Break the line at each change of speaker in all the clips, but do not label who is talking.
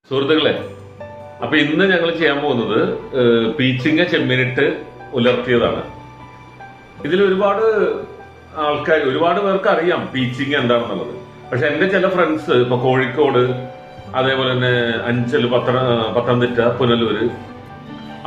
സുഹൃത്തുക്കളെ, അപ്പൊ ഇന്ന് ഞങ്ങൾ ചെയ്യാൻ പോകുന്നത് പീച്ചിങ്ങ ചെമ്മീനിട്ട് ഉലർത്തിയതാണ്. ഇതിൽ ഒരുപാട് പേർക്ക് അറിയാം പീച്ചിങ്ങ എന്താണെന്നുള്ളത്. പക്ഷെ എന്റെ ചില ഫ്രണ്ട്സ് ഇപ്പൊ കോഴിക്കോട്, അതേപോലെ തന്നെ അഞ്ചൽ, പത്തനംതിട്ട, പുനലൂര്,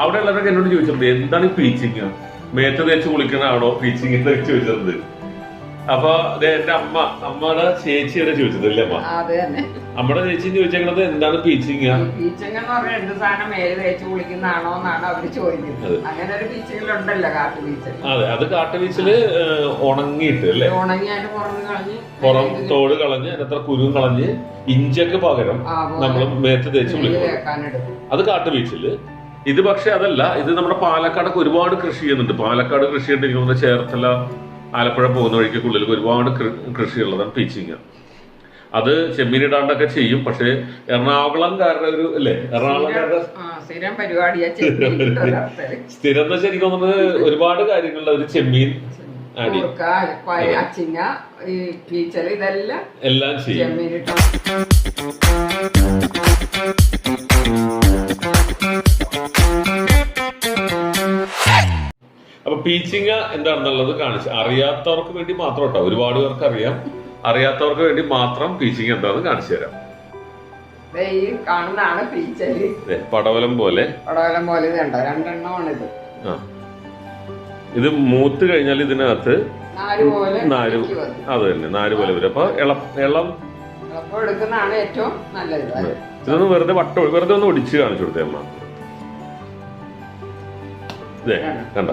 അവിടെയുള്ളവരൊക്കെ എന്നോട് ചോദിച്ചിട്ടുണ്ട് എന്താണ് ഈ പീച്ചിങ്ങ, മേത്ത് തേച്ച് കുളിക്കണാണോ പീച്ചിങ്ങ എന്നൊക്കെ ചോദിച്ചിട്ടുണ്ട്. അപ്പൊ എന്റെ അമ്മയുടെ ചേച്ചിയുടെ ചോദിച്ചത് അല്ലേ അമ്മ? അമ്മയുടെ ചേച്ചി ചോദിച്ചേക്കുന്നത് എന്താണ് പീച്ചിങ്ങ?
പീച്ചിങ്ങ എന്ന് പറഞ്ഞാൽ എന്ത് സാധനം മേല് തേച്ച് കുളിക്കുന്നതാണോ എന്നാണ് അവര് ചോദിക്കുന്നത്. അങ്ങനെ ഒരു പീച്ചിങ്ങലുണ്ടല്ലോ കാട്ടുപീച്ചൽ.
അതെ, അത് കാട്ടുപീച്ചല് ഉണങ്ങിയിട്ട് അല്ലേ,
ഉണങ്ങിയായിട്ട്
പുറം തോട് കളഞ്ഞ് അതിനത്ര കുരുവും കളഞ്ഞ് ഇഞ്ചക്ക് പകരം നമ്മൾ മേത്ത് തേച്ച് കുളിക്കും. അത് കാട്ടുപീച്ചല്. ഇത് പക്ഷെ അതല്ല, ഇത് നമ്മുടെ പാലക്കാടൊക്കെ ഒരുപാട് കൃഷി ചെയ്യുന്നുണ്ട്. പാലക്കാട് കൃഷി ചെയ്തിരിക്കുന്നത് ചേർത്തല, ആലപ്പുഴ പോകുന്ന വഴിക്ക് ഉള്ളിൽ ഒരുപാട് കൃഷിയുള്ളതാണ് പീച്ചിങ്ങ. അത് ചെമ്മീനിടാണ്ടൊക്കെ ചെയ്യും. പക്ഷെ എറണാകുളംകാരുടെ ഒരു അല്ലേ, എറണാകുളംകാരുടെ സ്ഥിരം എന്ന് വെച്ചാൽ എനിക്ക് തോന്നുന്നത് ഒരുപാട് കാര്യങ്ങളുടെ ഒരു ചെമ്മീൻ എല്ലാം ചെയ്യും. അപ്പൊ പീച്ചിങ്ങ എന്താണെന്നുള്ളത് കാണിച്ചു അറിയാത്തവർക്ക് വേണ്ടി മാത്രം കേട്ടോ. ഒരുപാട് പേർക്ക് അറിയാം, അറിയാത്തവർക്ക് വേണ്ടി മാത്രം പീച്ചിങ്ങ എന്താണെന്ന് കാണിച്ചു തരാം.
കാണുന്നതാണ് പീച്ചല്,
പടവലം പോലെ
രണ്ടെണ്ണമാണ് ഇത്.
ഇത് മൂത്ത് കഴിഞ്ഞാൽ ഇതിനകത്ത് നാര്, അത് തന്നെ നാര് പോലെ വരും. അപ്പൊ ഇളം
എടുക്കുന്നതാണ് ഏറ്റവും നല്ലത്.
ഇതൊന്ന് വെറുതെ ഒന്ന് ഒടിച്ച് കാണിച്ചു കൊടുത്തേ അമ്മ. ഇതേ കണ്ട,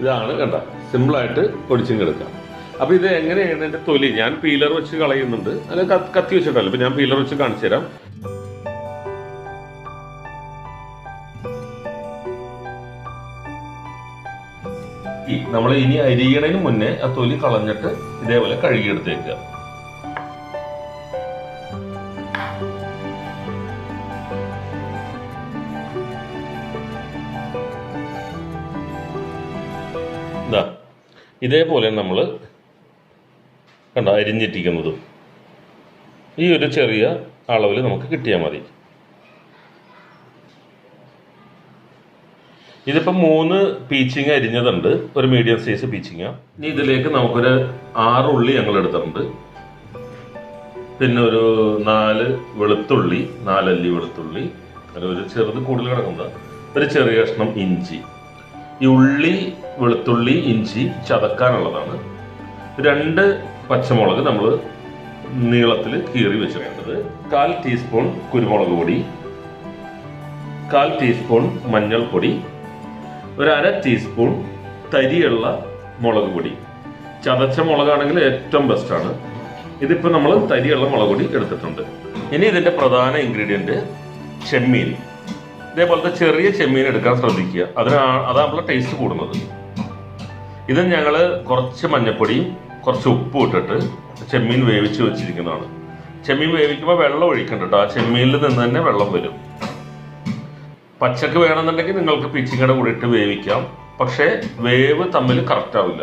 ഇതാണ് കണ്ട, സിമ്പിളായിട്ട് പൊടിച്ചും കിടക്കാം. അപ്പൊ ഇത് എങ്ങനെയാണ് എന്റെ തൊലി, ഞാൻ പീലർ വെച്ച് കളയുന്നുണ്ട്, അല്ല കത്തി വെച്ചിട്ടല്ല. ഇപ്പൊ ഞാൻ പീലർ വെച്ച് കാണിച്ചു തരാം. നമ്മൾ ഇനി അരിയണതിന് മുന്നേ ആ തൊലി കളഞ്ഞിട്ട് ഇതേപോലെ കഴുകിയെടുത്തേക്കുക. ഇതേപോലെ നമ്മൾ കണ്ട അരിഞ്ഞിട്ടിരിക്കുന്നതും ഈ ഒരു ചെറിയ അളവിൽ നമുക്ക് കിട്ടിയാൽ മതി. ഇതിപ്പോൾ 3 പീച്ചിങ്ങ അരിഞ്ഞതുണ്ട്, ഒരു മീഡിയം സൈസ് പീച്ചിങ്ങ. ഇനി ഇതിലേക്ക് നമുക്കൊരു 6 ഉള്ളി ഞങ്ങൾ എടുത്തിട്ടുണ്ട്. പിന്നെ ഒരു 4 വെളുത്തുള്ളി, 4 അല്ലി വെളുത്തുള്ളി, ഒരു ചെറുത് കൂടുതൽ കിടക്കുന്നത്, ഒരു ചെറിയ കഷ്ണം ഇഞ്ചി. ഈ ഉള്ളി, വെളുത്തുള്ളി, ഇഞ്ചി ചതക്കാനുള്ളതാണ്. 2 പച്ചമുളക് നമ്മൾ നീളത്തിൽ കീറി വെച്ചിട്ടുണ്ട്. 1/4 ടീസ്പൂൺ കുരുമുളക് പൊടി, 1/4 ടീസ്പൂൺ മഞ്ഞൾപ്പൊടി, ഒരു 1/2 ടീസ്പൂൺ തരിയുള്ള മുളക് പൊടി. ചതച്ച മുളകാണെങ്കിൽ ഏറ്റവും ബെസ്റ്റാണ്. ഇതിപ്പോൾ നമ്മൾ തരിയുള്ള മുളക് പൊടി എടുത്തിട്ടുണ്ട്. ഇനി ഇതിൻ്റെ പ്രധാന ഇൻഗ്രീഡിയൻറ്റ് ചെമ്മീൻ. ഇതേപോലത്തെ ചെറിയ ചെമ്മീൻ എടുക്കാൻ ശ്രദ്ധിക്കുക, അതാകുമ്പോൾ ടേസ്റ്റ് കൂടുന്നത്. ഇത് ഞങ്ങൾ കുറച്ച് മഞ്ഞപ്പൊടിയും കുറച്ച് ഉപ്പും ഇട്ടിട്ട് ചെമ്മീൻ വേവിച്ച് വെച്ചിരിക്കുന്നതാണ്. ചെമ്മീൻ വേവിക്കുമ്പോൾ വെള്ളം ഒഴിക്കണ്ട കേട്ടോ, ആ ചെമ്മീനിൽ നിന്ന് തന്നെ വെള്ളം വരും. പച്ചക്ക് വേണമെന്നുണ്ടെങ്കിൽ നിങ്ങൾക്ക് പീച്ചിങ്ങയുടെ കൂടെ ഇട്ട് വേവിക്കാം. പക്ഷേ വേവ് തമ്മിൽ കറക്റ്റ് ആവില്ല,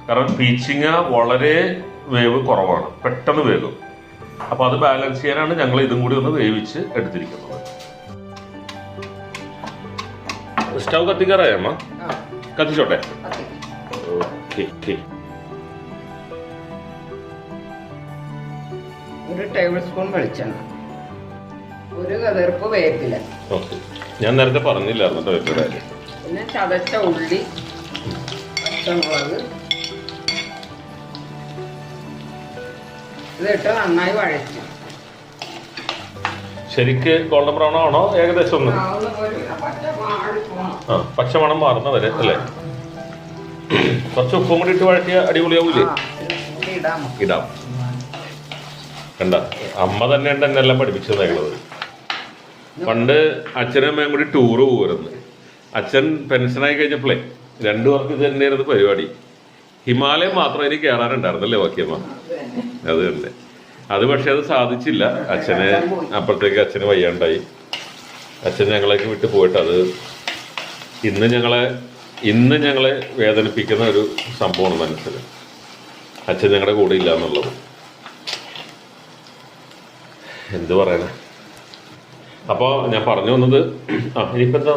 കാരണം പീച്ചിങ്ങ വളരെ വേവ് കുറവാണ്, പെട്ടെന്ന് വേകും. അപ്പോൾ അത് ബാലൻസ് ചെയ്യാനാണ് ഞങ്ങൾ ഇതും കൂടി ഒന്ന് വേവിച്ച് എടുത്തിരിക്കുന്നത്. സ്റ്റൗ കത്തിക്കാറായമ്മ? കത്തിച്ചോട്ടെ.
ഒരു ടേബിൾ സ്പൂൺ വെളിച്ചെണ്ണ, ഒരു കതിർപ്പ് വേപ്പില.
ഞാൻ നേരത്തെ പറഞ്ഞില്ലായിരുന്നു വേപ്പില.
പിന്നെ ചതച്ച ഉള്ളി, പച്ചമുളക്, ഇതിട്ട് നന്നായി വഴറ്റി.
ശരിക്ക് ഗോൾഡൻ ബ്രൗൺ ആണോ? ഏകദേശം ഒന്ന് പച്ചമണം മാറുന്ന വരെ അല്ലേ? കുറച്ച് ഉപ്പും കൂടി ഇട്ട് വഴറ്റിയ അടിപൊളിയാവൂലേ? ഇടാം. കണ്ട, അമ്മ തന്നെയാണ് എന്നെ എല്ലാം പഠിപ്പിച്ചത്. പണ്ട് അച്ഛനും അമ്മയും കൂടി ടൂറ് പോകുമായിരുന്നു. അച്ഛൻ പെൻഷനായി കഴിഞ്ഞപ്പോഴേ 2 പേർക്ക് ഇത് തന്നെയായിരുന്നു പരിപാടി. ഹിമാലയം മാത്രം എനിക്ക് കയറാനുണ്ടായിരുന്നല്ലേ ബാക്കിയമ്മ? അത് തന്നെ. അത് പക്ഷെ അത് സാധിച്ചില്ല. അച്ഛന് അപ്പോഴത്തേക്ക് അച്ഛന് വയ്യാണ്ടായി. അച്ഛൻ ഞങ്ങളേക്ക് വിട്ടു പോയിട്ട് അത് ഇന്ന് ഞങ്ങളെ വേദനിപ്പിക്കുന്ന ഒരു സംഭവമാണ് മനസ്സിൽ. അച്ഛൻ ഞങ്ങളുടെ കൂടെ ഇല്ല എന്നുള്ളത്. എന്ത് പറയണേ. അപ്പോൾ ഞാൻ പറഞ്ഞു വന്നത് ഇനിയിപ്പോൾ എന്താ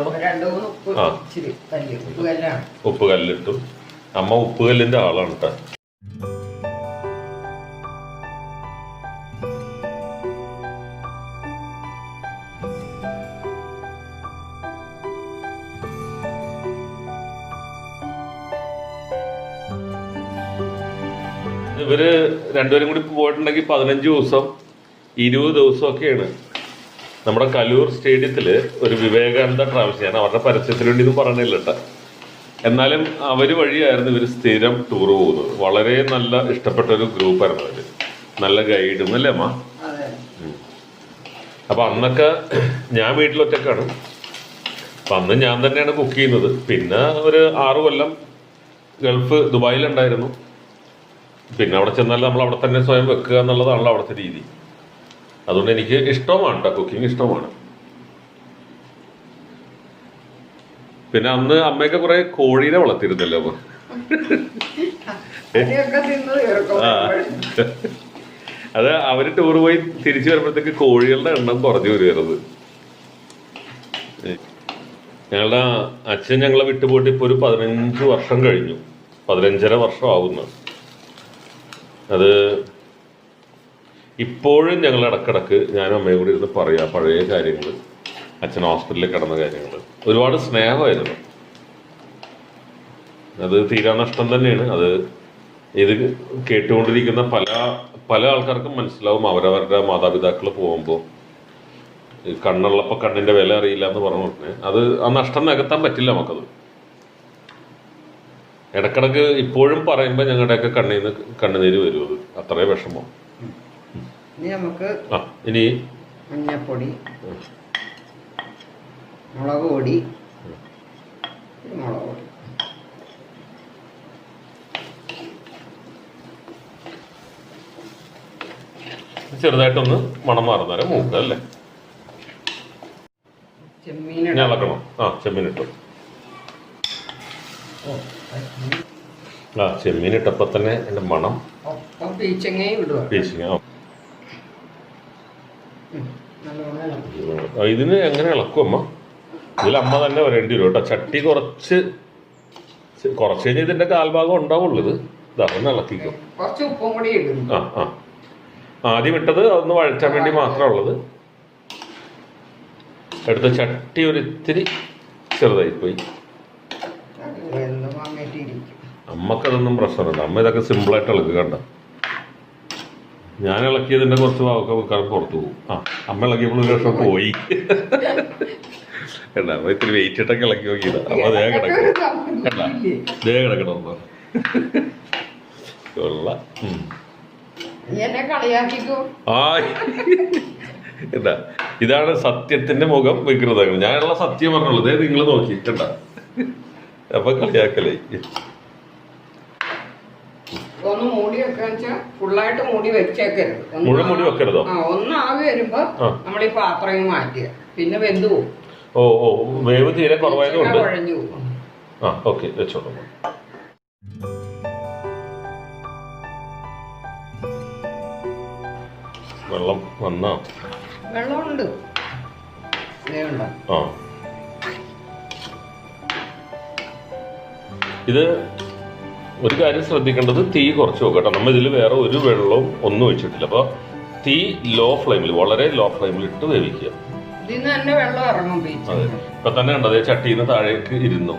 ഉപ്പ് കല്ലിട്ടു. അമ്മ ഉപ്പ് കല്ലിൻ്റെ ആളാണ് കേട്ടോ. ഇവര് രണ്ടുപേരും കൂടി പോയിട്ടുണ്ടെങ്കിൽ 15 ദിവസം 20 ദിവസമൊക്കെയാണ്. നമ്മുടെ കലൂർ സ്റ്റേഡിയത്തിൽ ഒരു വിവേകാനന്ദ ട്രാവൽസ്, ഞാൻ അവരുടെ പരസ്യത്തിന് വേണ്ടി ഒന്നും പറഞ്ഞില്ല കേട്ടോ. എന്നാലും അവർ വഴിയായിരുന്നു ഇവർ സ്ഥിരം ടൂർ പോകുന്നത്. വളരെ നല്ല ഇഷ്ടപ്പെട്ട ഒരു ഗ്രൂപ്പായിരുന്നു അവർ, നല്ല ഗൈഡും അല്ലേ അമ്മ? അപ്പം അന്നൊക്കെ ഞാൻ വീട്ടിലൊറ്റക്കാണ്. അപ്പം അന്ന് ഞാൻ തന്നെയാണ് കുക്ക് ചെയ്യുന്നത്. പിന്നെ ഒരു 6 കൊല്ലം ഗൾഫ് ദുബായിലുണ്ടായിരുന്നു. പിന്നെ അവിടെ ചെന്നാൽ നമ്മൾ അവിടെ തന്നെ സ്വയം വെക്കുക എന്നുള്ളതാണല്ലോ അവിടുത്തെ രീതി. അതുകൊണ്ട് എനിക്ക് ഇഷ്ടമാണ് കേട്ടോ, കുക്കിംഗ് ഇഷ്ടമാണ്. പിന്നെ അന്ന് അമ്മയൊക്കെ കുറെ കോഴീനെ വളർത്തിയിരുന്നല്ലോ അമ്മ. അത് അവര് ടൂർ പോയി തിരിച്ചു വരുമ്പോഴത്തേക്ക് കോഴികളുടെ എണ്ണം കുറഞ്ഞു വരുന്നത്. ഞങ്ങളുടെ അച്ഛൻ ഞങ്ങളെ വിട്ടുപോയിട്ട് ഇപ്പോൾ ഒരു 15 വർഷം കഴിഞ്ഞു, 15.5 വർഷം ആവുന്നു. അത് ഇപ്പോഴും ഞങ്ങൾ ഇടക്കിടക്ക് ഞാനും അമ്മയും കൂടി ഇരുന്ന് പറയാം പഴയ കാര്യങ്ങൾ, അച്ഛൻ ഹോസ്പിറ്റലിൽ കിടന്ന കാര്യങ്ങൾ. ഒരുപാട് സ്നേഹമായിരുന്നു. അത് തീരാനഷ്ടം തന്നെയാണ്. അത് ഇത് കേട്ടുകൊണ്ടിരിക്കുന്ന പല ആൾക്കാർക്കും മനസ്സിലാവും. അവരവരുടെ മാതാപിതാക്കൾ പോകുമ്പോൾ കണ്ണുള്ളപ്പോൾ കണ്ണിൻ്റെ വില അറിയില്ല എന്ന് പറഞ്ഞു. അത് ആ നഷ്ടം നികത്താൻ പറ്റില്ല നമുക്കത്. ഇടക്കിടക്ക് ഇപ്പോഴും പറയുമ്പോൾ ഞങ്ങളുടെയൊക്കെ കണ്ണുനീര് വരും. അത് അത്രേ വിഷമം. ഇനി
മഞ്ഞപ്പൊടി, മുളക് പൊടി,
ചെറുതായിട്ടൊന്ന് മണം മാറുന്നവരെ മൂക്ക അല്ലേ. ഞാൻ ഇളക്കണം. ചെമ്മീൻ ഇട്ടു. ചെമ്മീൻ ഇട്ടപ്പോ തന്നെ എന്റെ മണം. പീച്ചിങ്ങ ഇതിന് എങ്ങനെ ഇളക്കും അമ്മ? ഇതിൽ അമ്മ തന്നെ വരേണ്ടി വരും കേട്ടോ. ചട്ടി കുറച്ച് കഴിഞ്ഞ് ഇതിന്റെ കാൽഭാഗം ഉണ്ടാവുള്ളത്. ഇതൊന്ന് ഇളക്കിക്കും. ആദ്യം ഇട്ടത് അതൊന്ന് വഴറ്റാൻ വേണ്ടി മാത്രമുള്ളത്. അടുത്ത ചട്ടി ഒരു ഇത്തിരി ചെറുതായിപ്പോയി. അമ്മക്കതൊന്നും പ്രശ്നമില്ല. അമ്മ ഇതൊക്കെ സിമ്പിളായിട്ട് ഇളക്കുക. കണ്ട, ഞാൻ ഇളക്കിയതിന്റെ കുറച്ച് ഭാഗമൊക്കെ വെക്കാൻ പുറത്തു പോകും. അമ്മ ഇളക്കിയപ്പോൾ ഒരു വർഷം പോയി. കണ്ട, അമ്മ ഇത്തിരി വെയിറ്റ് ഇട്ടൊക്കെ ഇളക്കി നോക്കിയതാ. അമ്മ ദേ കിടക്കണം. കണ്ട, ദേ കിടക്കണോ കൊള്ള. എന്താ, ഇതാണ് സത്യത്തിന്റെ മുഖം വികൃതങ്ങൾ. ഞാനുള്ള സത്യം പറഞ്ഞുള്ളത് നിങ്ങൾ നോക്കി. കണ്ട, അപ്പൊ കളിയാക്കലേ.
ഒന്ന് മൂടി വെക്കാന്ന് ഫുള്ളായിട്ട് മൂടി വെച്ചേക്കരുത്.
മുഴുവൻ മൂടി വെക്കരുതോ?
ഒന്നാകെ വരുമ്പോ നമ്മൾ ഈ പാത്രം മാറ്റുക. പിന്നെ വെന്തു പോകും.
ഓ വേവ് തീരെ കുറവായതുകൊണ്ട്
കുഴഞ്ഞു പോകും.
ഓക്കെ, വെച്ചോളൂ. വെള്ളം വന്നോ?
വെള്ളമുണ്ട്.
ഇത് ഒരു കാര്യം ശ്രദ്ധിക്കേണ്ടത്, തീ കുറച്ച് വെക്കട്ടെ. നമ്മൾ ഇതിൽ വേറെ ഒരു വെള്ളവും ഒന്നും ഒഴിച്ചിട്ടില്ല. അപ്പോൾ തീ ലോ ഫ്ലെയിമിൽ, വളരെ ലോ ഫ്ലെയിമിൽ ഇട്ട് വേവിക്കുക. അതെ, ഇപ്പൊ തന്നെ കണ്ടത് ചട്ടിയിൽ നിന്ന് താഴേക്ക് ഇരുന്നു.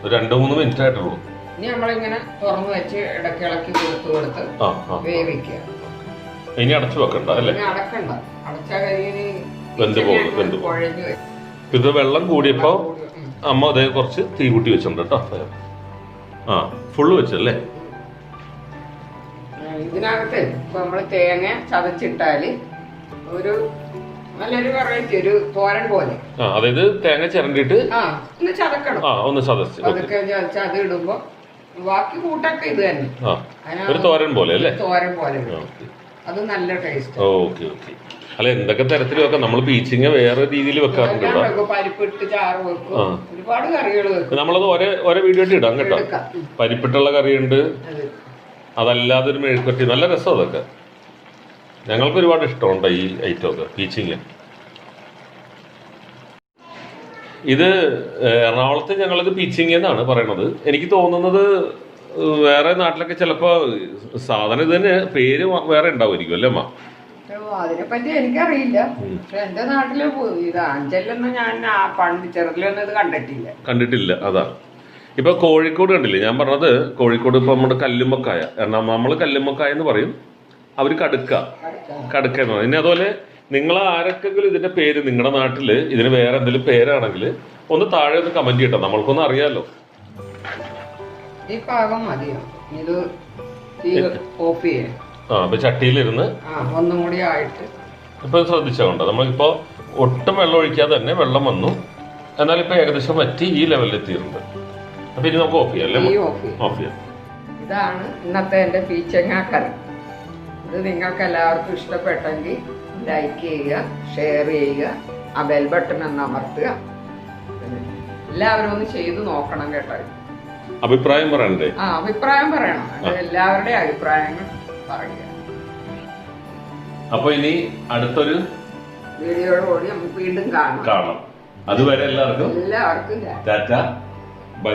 ഒരു 2-3 മിനിറ്റ് ആയിട്ടുള്ളൂ. ഇനി അടച്ചു വെക്കണ്ട അല്ലേ? വെന്ത് പോകും. ഇത് വെള്ളം കൂടിയപ്പോ അമ്മ അതേ കുറച്ച് തീ കൂട്ടി വെച്ചിട്ടുണ്ട് കേട്ടോ. ഫുള്ള് വെച്ചല്ലേ?
ഇതിനകത്ത് ഇപ്പൊ നമ്മള് തേങ്ങ ചതച്ചിട്ടാല് ഒരു നല്ലൊരു വെറൈറ്റി, ഒരു തോരൻ പോലെ.
അതായത് തേങ്ങ ചിരണ്ടിട്ട്
ഒന്ന് ചതക്കണം.
ഒന്ന് ചതച്ച്
അതൊക്കെ ചതച്ച് അത് ഇടുമ്പോ ബാക്കി കൂട്ടൊക്കെ ഇത് തന്നെ
ഒരു തോരൻ പോലെ അല്ലേ?
തോരൻ പോലെ. അത് നല്ല ടേസ്റ്റ്.
ഓക്കെ. അല്ല, എന്തൊക്കെ തരത്തിൽ വെക്കാം. നമ്മൾ പീച്ചിങ്ങ വേറെ രീതിയിൽ വെക്കാറുണ്ട്.
പരിപ്പിട്ട് ചാറ് വെക്കും, ഒരുപാട് കറികൾ വെക്കും.
നമ്മളത് ഒരേ വീഡിയോ ആയിട്ട് ഇടാം കേട്ടോ. പരിപ്പിട്ടുള്ള കറിയുണ്ട്, അതല്ലാതെ ഒരു മെഴുക്കുവരട്ടി. നല്ല രസം അതൊക്കെ. ഞങ്ങൾക്ക് ഒരുപാട് ഇഷ്ടമുണ്ട് ഈ ഐറ്റം ഒക്കെ, പീച്ചിങ്ങ. ഇത് എറണാകുളത്ത് ഞങ്ങളിത് പീച്ചിങ്ങ എന്നാണ് പറയണത്. എനിക്ക് തോന്നുന്നത് വേറെ നാട്ടിലൊക്കെ ചിലപ്പോ സാധനം ഇത് തന്നെ പേര് വേറെ ഉണ്ടാവുമായിരിക്കും അല്ലേ അമ്മ?
അതിനെപ്പറ്റി എനിക്കറിയില്ല. പക്ഷെ എന്റെ നാട്ടില് ഇത് അഞ്ചലൊന്നും ഞാൻ പണ്ട് ചെറുതിലൊന്നും ഇത് കണ്ടിട്ടില്ല. അതാ ഇപ്പൊ കോഴിക്കോട് കണ്ടില്ലേ, ഞാൻ പറഞ്ഞത് കോഴിക്കോട് ഇപ്പൊ നമ്മുടെ കല്ലുമ്മക്കായ, നമ്മള് കല്ലുമ്മക്കായ എന്ന് പറയും, അവര് കടുക്ക എന്ന് പറയും. ഇനി അതുപോലെ നിങ്ങൾ ആരൊക്കെങ്കിലും ഇതിന്റെ പേര് നിങ്ങളുടെ നാട്ടില് ഇതിന് വേറെ എന്തെങ്കിലും പേരാണെങ്കിൽ ഒന്ന് താഴെ ഒന്ന് കമന്റ് ചെയ്യട്ടോ, നമ്മൾക്കൊന്നും അറിയാലോ. ഈ പാകം മതിയോ? ഇത് ഓഫ് ചെയ്യാം.
അപ്പൊ ചട്ടിയിലിരുന്ന്
ഒന്നും കൂടി ആയിട്ട്
ഇപ്പൊ ശ്രദ്ധിച്ചോണ്ടോ, നമ്മളിപ്പോ ഒട്ടും വെള്ളം ഒഴിക്കാതെ തന്നെ വെള്ളം വന്നു, എന്നാലും ഇപ്പൊ ഏകദേശം വറ്റി ഈ ലെവലിൽ എത്തിയിട്ടുണ്ട്. അപ്പൊ ഇനി നമുക്ക് ഓഫ് ചെയ്യാം അല്ലേ? ഓഫ് ചെയ്യാം.
ഇതാണ് ഇന്നത്തെ എന്റെ പീച്ചങ്ങ കറി. ഇത് നിങ്ങൾക്ക് എല്ലാവർക്കും ഇഷ്ടപ്പെട്ടെങ്കിൽ ലൈക്ക് ചെയ്യുക, ഷെയർ ചെയ്യുക, ആ ബെൽ ബട്ടൺ ഒന്ന് അമർത്തുക. എല്ലാവരും ഒന്ന് ചെയ്ത് നോക്കണം കേട്ടോ.
അഭിപ്രായം പറയണ്ടേ?
അഭിപ്രായം പറയണം. എല്ലാവരുടെയും അഭിപ്രായങ്ങൾ പറയുക.
അപ്പൊ ഇനി അടുത്തൊരു
വീഡിയോയോടുകൂടി നമുക്ക് വീണ്ടും കാണാം.
അതുവരെ എല്ലാവർക്കും
ടാറ്റ,
ബൈ.